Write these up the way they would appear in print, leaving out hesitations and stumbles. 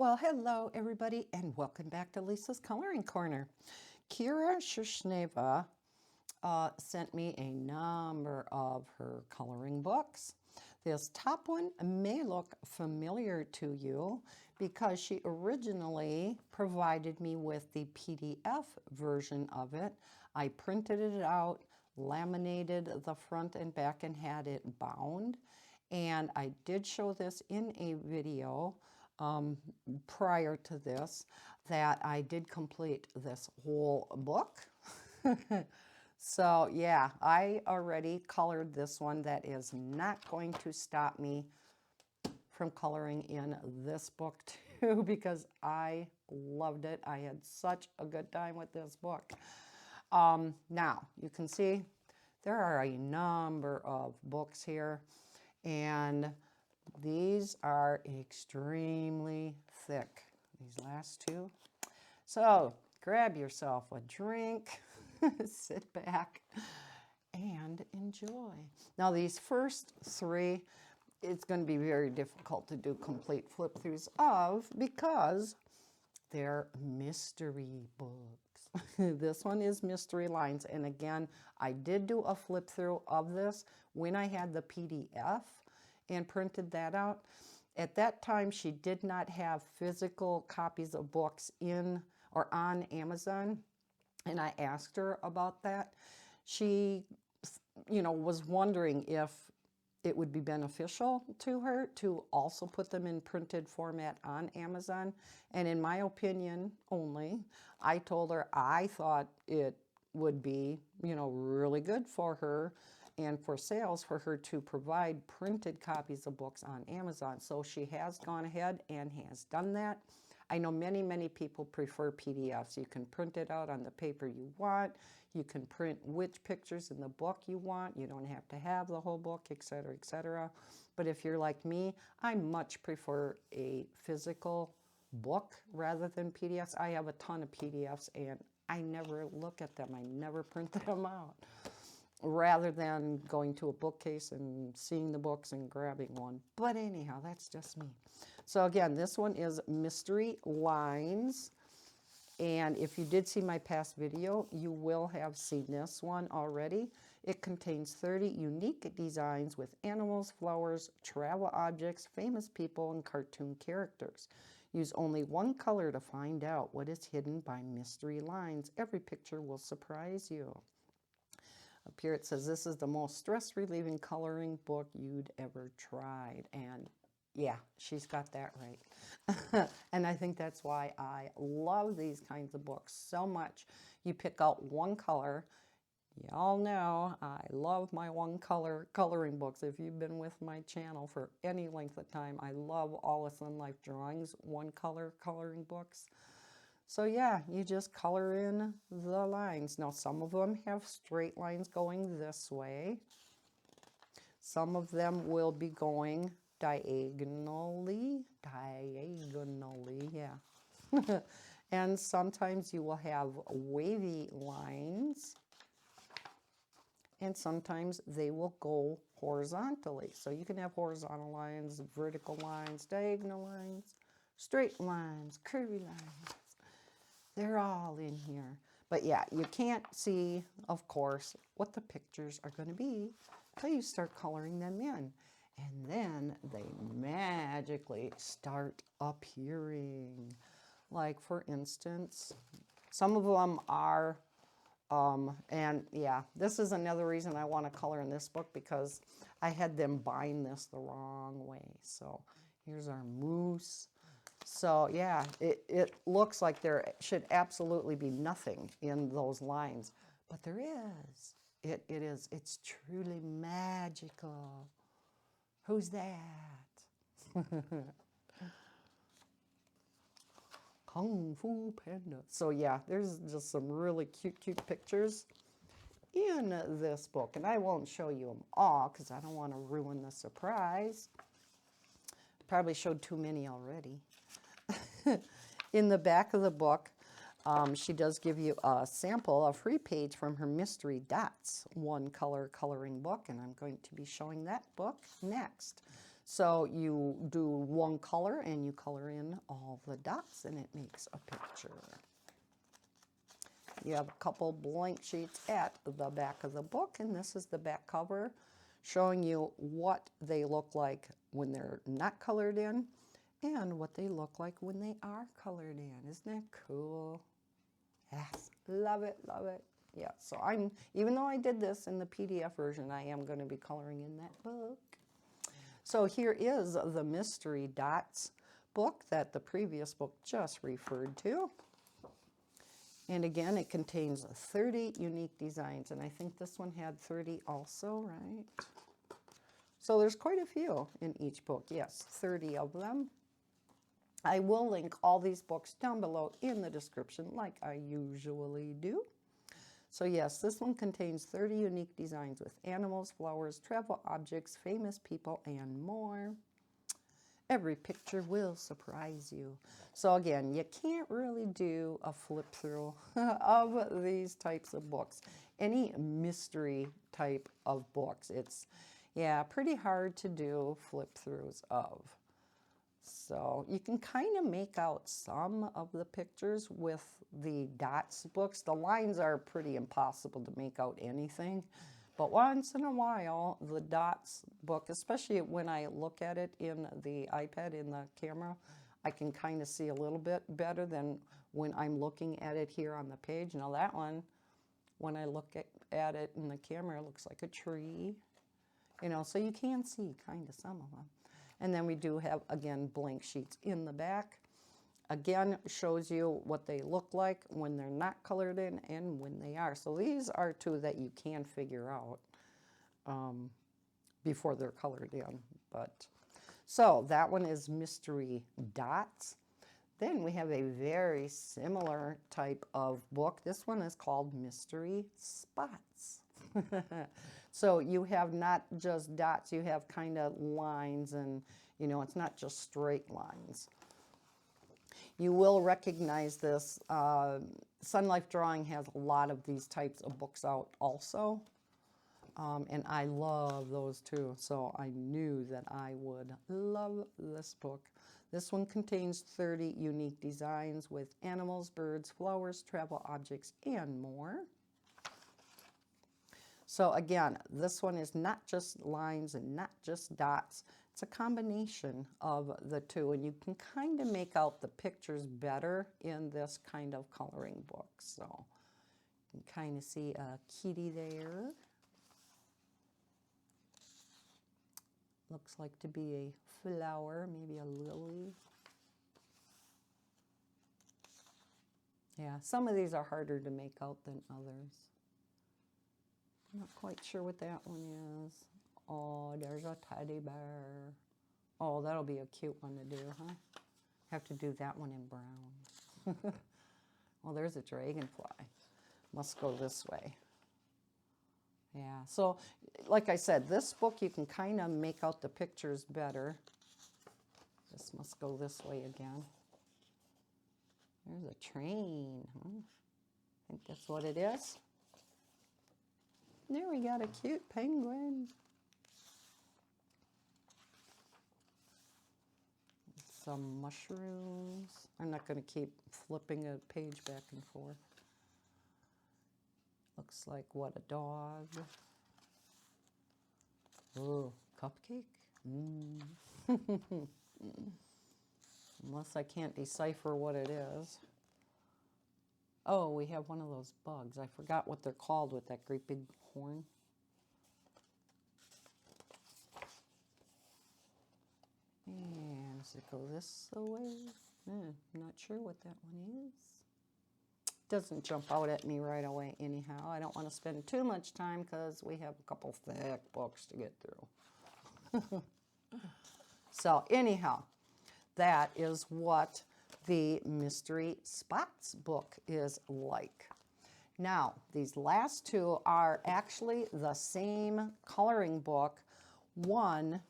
Well, hello everybody and welcome back to Lisa's Coloring Corner. Kira Shershneva sent me a number of her coloring books. This top one may look familiar to you because she originally provided me with the PDF version of it. I printed it out, laminated the front and back and had it bound. And I did show this in a video prior to this, that I did complete this whole book. So yeah, I already colored this one. That is not going to stop me from coloring in this book too, because I loved it. I had such a good time with this book. Now you can see there are a number of books here, and these are extremely thick, these last two. So grab yourself a drink, sit back, and enjoy. Now these first three, it's going to be very difficult to do complete flip-throughs of because they're mystery books. This one is Mystery Lines, and again, I did do a flip-through of this when I had the PDF and printed that out. At that time, she did not have physical copies of books in or on Amazon, and I asked her about that. She, was wondering if it would be beneficial to her to also put them in printed format on Amazon. And in my opinion only, I told her I thought it would be, really good for her and for sales for her to provide printed copies of books on Amazon. So she has gone ahead and has done that. I know many people prefer PDFs. You can print it out on the paper you want. You can print which pictures in the book you want. You don't have to have the whole book, etc., etc. But if you're like me, I much prefer a physical book rather than PDFs. I have a ton of PDFs and I never look at them. I never print them out, rather than going to a bookcase and seeing the books and grabbing one. But anyhow, that's just me. So again, this one is Mystery Lines. And if you did see my past video, you will have seen this one already. It contains 30 unique designs with animals, flowers, travel objects, famous people, and cartoon characters. Use only one color to find out what is hidden by mystery lines. Every picture will surprise you. Up here it says, this is the most stress-relieving coloring book you'd ever tried. And yeah, she's got that right. And I think that's why I love these kinds of books so much. You pick out one color. Y'all know I love my one color coloring books. If you've been with my channel for any length of time, I love Alice in Life Drawings one color coloring books. So yeah, you just color in the lines. Now some of them have straight lines going this way. Some of them will be going diagonally, yeah. And sometimes you will have wavy lines, and sometimes they will go horizontally. So you can have horizontal lines, vertical lines, diagonal lines, straight lines, curvy lines. They're all in here. But yeah, you can't see, of course, what the pictures are going to be until you start coloring them in. And then they magically start appearing. Like, for instance, some of them are, and yeah, this is another reason I want to color in this book, because I had them bind this the wrong way. So here's our moose. So yeah, it looks like there should absolutely be nothing in those lines, but there is. It's truly magical. Who's that? Kung Fu Panda. So yeah, there's just some really cute pictures in this book, and I won't show you them all because I don't want to ruin the surprise. Probably showed too many already. In the back of the book, she does give you a sample, a free page from her Mystery Dots one color coloring book, and I'm going to be showing that book next. So you do one color and you color in all the dots and it makes a picture. You have a couple blank sheets at the back of the book, and this is the back cover showing you what they look like when they're not colored in and what they look like when they are colored in. Isn't that cool? Yes, love it, love it. Yeah, so even though I did this in the PDF version, I am going to be coloring in that book. So here is the Mystery Dots book that the previous book just referred to. And again, it contains 30 unique designs, and I think this one had 30 also, right? So there's quite a few in each book. Yes, 30 of them. I will link all these books down below in the description like I usually do. So yes, this one contains 30 unique designs with animals, flowers, travel objects, famous people, and more. Every picture will surprise you. So again, you can't really do a flip through of these types of books. Any mystery type of books, it's, yeah, pretty hard to do flip throughs of. So you can kind of make out some of the pictures with the dots books. The lines are pretty impossible to make out anything. But once in a while, the dots book, especially when I look at it in the iPad, in the camera, I can kind of see a little bit better than when I'm looking at it here on the page. Now that one, when I look at it in the camera, it looks like a tree. You know, so you can see kind of some of them. And then we do have, again, blank sheets in the back. Again, shows you what they look like when they're not colored in and when they are. So these are two that you can figure out before they're colored in. But so that one is Mystery Dots. Then we have a very similar type of book. This one is called Mystery Spots. So you have not just dots, you have kind of lines, and you know, it's not just straight lines. You will recognize this. Sun Life Drawing has a lot of these types of books out also. And I love those too. So I knew that I would love this book. This one contains 30 unique designs with animals, birds, flowers, travel objects, and more. So again, this one is not just lines and not just dots. It's a combination of the two, and you can kind of make out the pictures better in this kind of coloring book. So you can kind of see a kitty there. Looks like to be a flower, maybe a lily. Yeah, some of these are harder to make out than others. Not quite sure what that one is. Oh, there's a teddy bear. Oh, that'll be a cute one to do, huh? Have to do that one in brown. Well, there's a dragonfly. Must go this way. Yeah, so like I said, this book you can kind of make out the pictures better. This must go this way again. There's a train. I think that's what it is. There we got a cute penguin. Some mushrooms. I'm not going to keep flipping a page back and forth. Looks like what, a dog. Oh, cupcake? Unless I can't decipher what it is. Oh, we have one of those bugs. I forgot what they're called with that great big horn. And does it go this way? I'm not sure what that one is. Doesn't jump out at me right away anyhow. I don't want to spend too much time because we have a couple thick books to get through. So anyhow, that is what the Mystery Spots book is like. Now, these last two are actually the same coloring book. One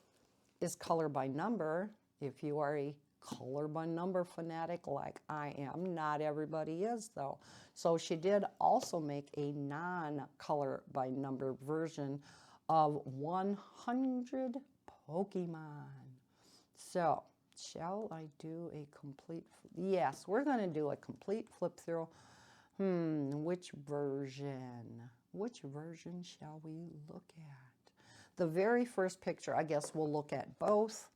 is color by number. If you are a color by number fanatic like I am, not everybody is though. So she did also make a non-color by number version of 100 Pokemon. So, shall I do a complete, yes, we're going to do a complete flip through. Which version? Which version shall we look at? The very first picture, I guess we'll look at both.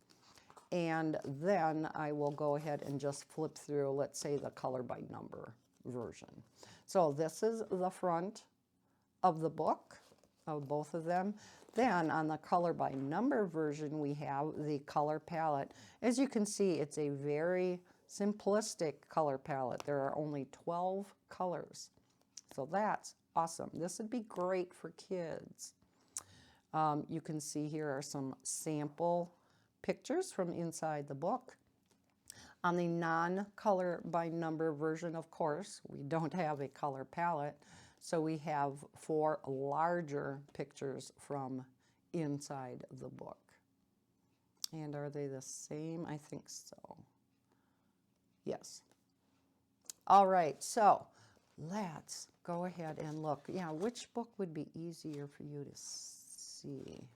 And then I will go ahead and just flip through, let's say, the color by number version. So this is the front of the book, of both of them. Then on the color by number version, we have the color palette. As you can see, it's a very simplistic color palette. There are only 12 colors. So that's awesome. This would be great for kids. You can see here are some sample pictures from inside the book. On the non-color by number version, of course, we don't have a color palette, so we have 4 larger pictures from inside the book. And are they the same? I think so. Yes. All right, so let's go ahead and look. Yeah, which book would be easier for you to see?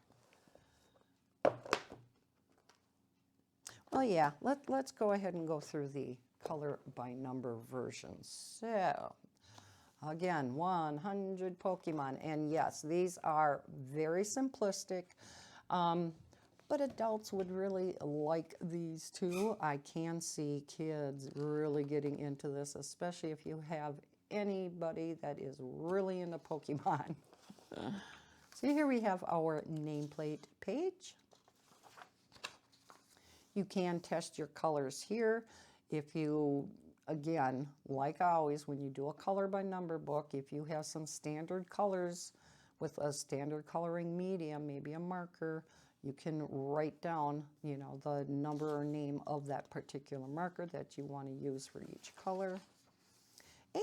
Well, yeah, let's go ahead and go through the color by number versions. So, again, 100 Pokemon. And yes, these are very simplistic, but adults would really like these too. I can see kids really getting into this, especially if you have anybody that is really into Pokemon. So here we have our nameplate page. You can test your colors here. If you, again, like always, when you do a color by number book, if you have some standard colors with a standard coloring medium, maybe a marker, you can write down, you know, the number or name of that particular marker that you want to use for each color.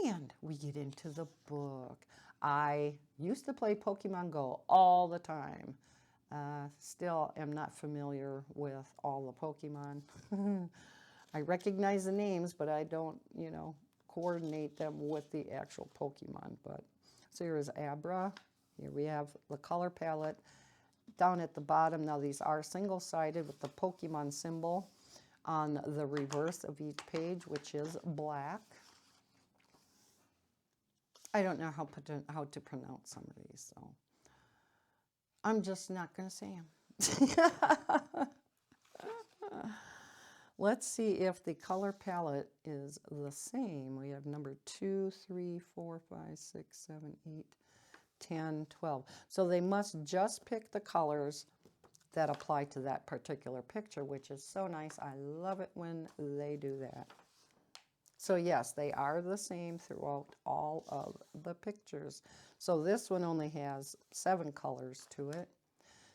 And we get into the book. I used to play Pokemon Go all the time. Still am not familiar with all the Pokemon. I recognize the names, but I don't, you know, coordinate them with the actual Pokemon. But so here's Abra. Here we have the color palette. Down at the bottom, now these are single-sided with the Pokemon symbol on the reverse of each page, which is black. I don't know how to pronounce some of these, so I'm just not going to say them. Let's see if the color palette is the same. We have number 2, 3, 4, 5, 6, 7, 8, 10, 12. So they must just pick the colors that apply to that particular picture, which is so nice. I love it when they do that. So yes, they are the same throughout all of the pictures. So this one only has 7 colors to it.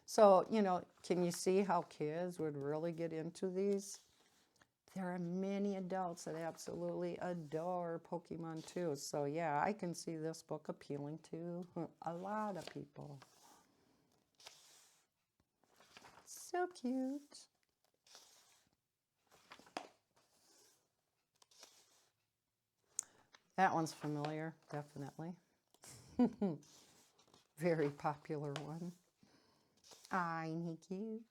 So, you know, can you see how kids would really get into these? There are many adults that absolutely adore Pokemon too. So yeah, I can see this book appealing to a lot of people. So cute. That one's familiar, definitely. Very popular one. Ain't he cute?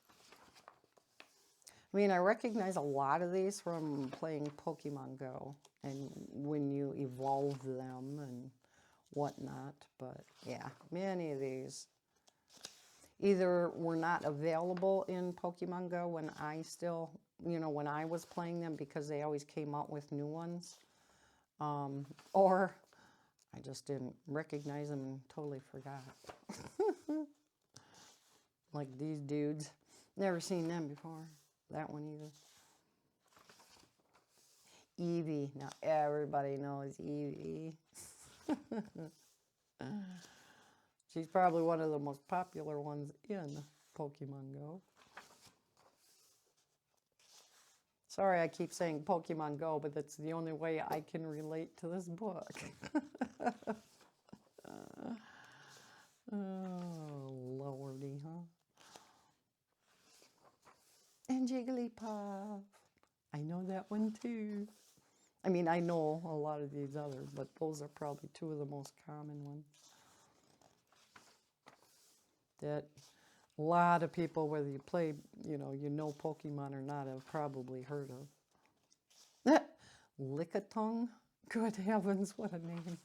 I mean, I recognize a lot of these from playing Pokemon Go and when you evolve them and whatnot. But yeah, many of these either were not available in Pokemon Go when I still, you know, when I was playing them because they always came out with new ones. Or I just didn't recognize them and totally forgot. Like these dudes. Never seen them before. That one either. Eevee. Now everybody knows Eevee. She's probably one of the most popular ones in Pokemon Go. Sorry, I keep saying Pokemon Go, but that's the only way I can relate to this book. Oh, lordy, huh? And Jigglypuff. I know that one too. I mean, I know a lot of these others, but those are probably 2 of the most common ones that A lot of people, whether you play, you know Pokemon or not, have probably heard of. Lickitung? Good heavens, what a name.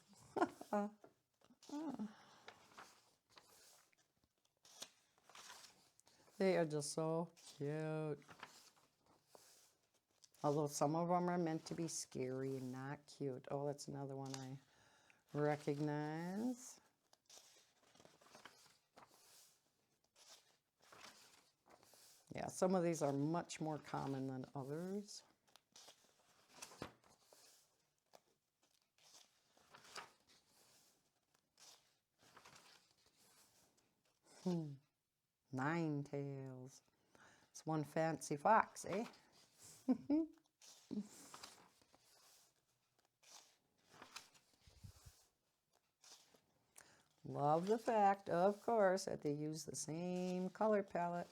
They are just so cute. Although some of them are meant to be scary and not cute. Oh, that's another one I recognize. Yeah, some of these are much more common than others. Nine tails. It's one fancy fox, eh? Love the fact, of course, that they use the same color palette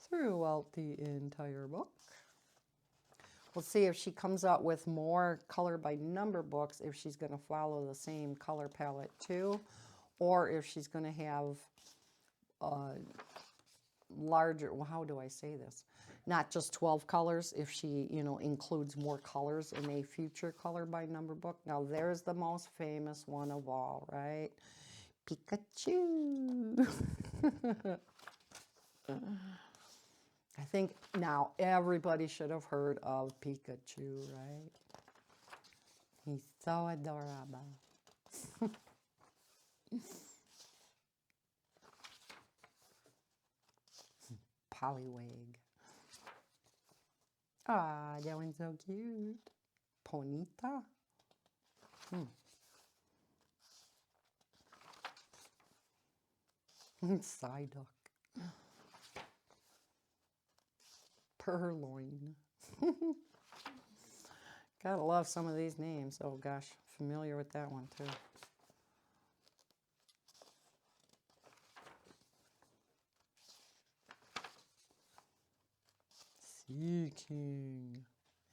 throughout the entire book. We'll see if she comes out with more color by number books, if she's going to follow the same color palette too, or if she's going to have larger, well, how do I say this? Not just 12 colors, if she, includes more colors in a future color by number book. Now, there's the most famous one of all, right? Pikachu. I think now everybody should have heard of Pikachu, right? He's so adorable. Poliwag. Ah, that one's so cute. Ponyta. Psyduck. Purloin. Gotta love some of these names. Oh gosh, familiar with that one too. Sea King.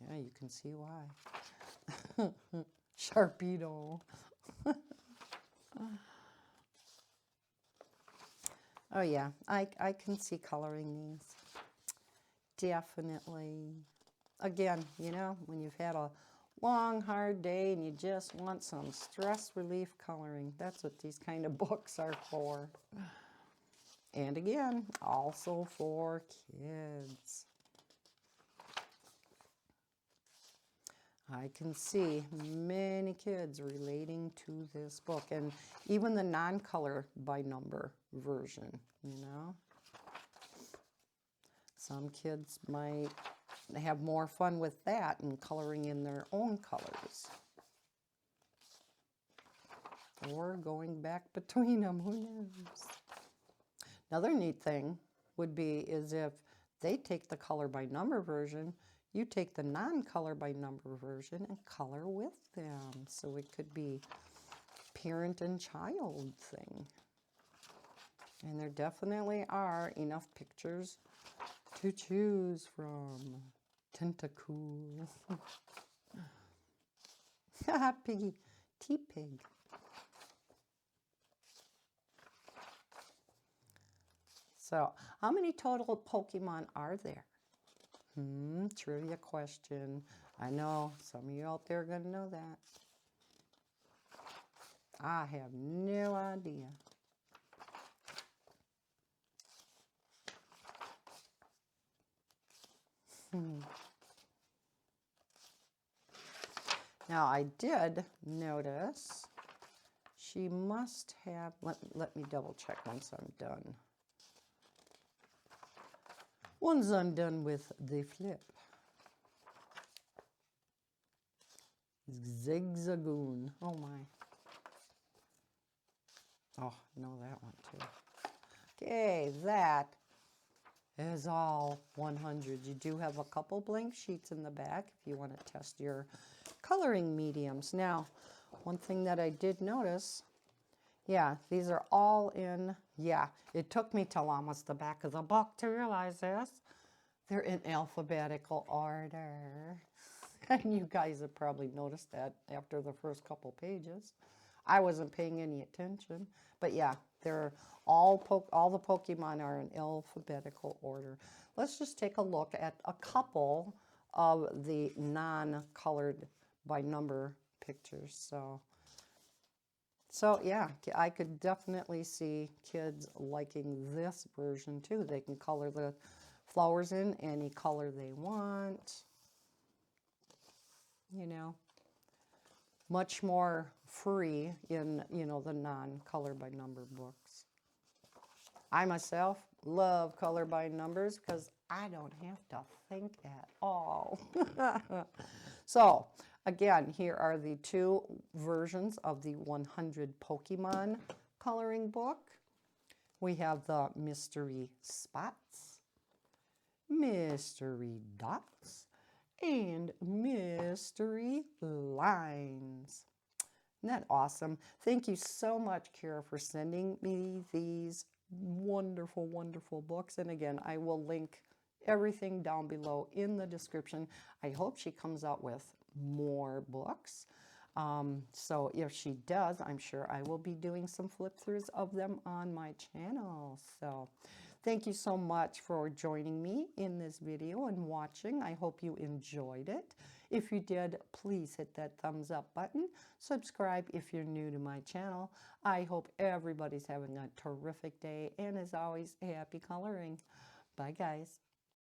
Yeah, you can see why. Sharpedo. Oh yeah, I can see coloring these. Definitely. Again, when you've had a long, hard day and you just want some stress relief coloring, that's what these kind of books are for. And again, also for kids. I can see many kids relating to this book, and even the non-color by number version, Some kids might have more fun with that and coloring in their own colors. Or going back between them, who knows? Another neat thing would be is if they take the color by number version, you take the non-color by number version and color with them. So it could be parent and child thing. And there definitely are enough pictures to choose from. Tentacool. Piggy. T-Pig. So, how many total Pokemon are there? Trivia question. I know some of you out there are going to know that. I have no idea. Now, I did notice she must have, let me double check once I'm done. Once I'm done with the flip. Zigzagoon. Oh my. Oh, know that one too. Okay, that is all 100. You do have a couple blank sheets in the back if you want to test your coloring mediums. Now, one thing that I did notice, yeah, these are all in, yeah, it took me till almost the back of the book to realize this. They're in alphabetical order. And you guys have probably noticed that after the first couple pages. I wasn't paying any attention. But yeah, They're all the Pokemon are in alphabetical order. Let's just take a look at a couple of the non-colored by number pictures. So yeah, I could definitely see kids liking this version too. They can color the flowers in any color they want. You know, much more free in, you know, the non-color by number books. I myself love color by numbers because I don't have to think at all. So again, here are the two versions of the 100 Pokemon coloring book. We have the mystery spots, mystery dots, and mystery lines. Isn't that awesome? Thank you so much, Kira, for sending me these wonderful, wonderful books. And again, I will link everything down below in the description. I hope she comes out with more books. So if she does, I'm sure I will be doing some flip-throughs of them on my channel. So thank you so much for joining me in this video and watching. I hope you enjoyed it. If you did, please hit that thumbs up button. Subscribe if you're new to my channel. I hope everybody's having a terrific day, and as always, happy coloring. Bye, guys.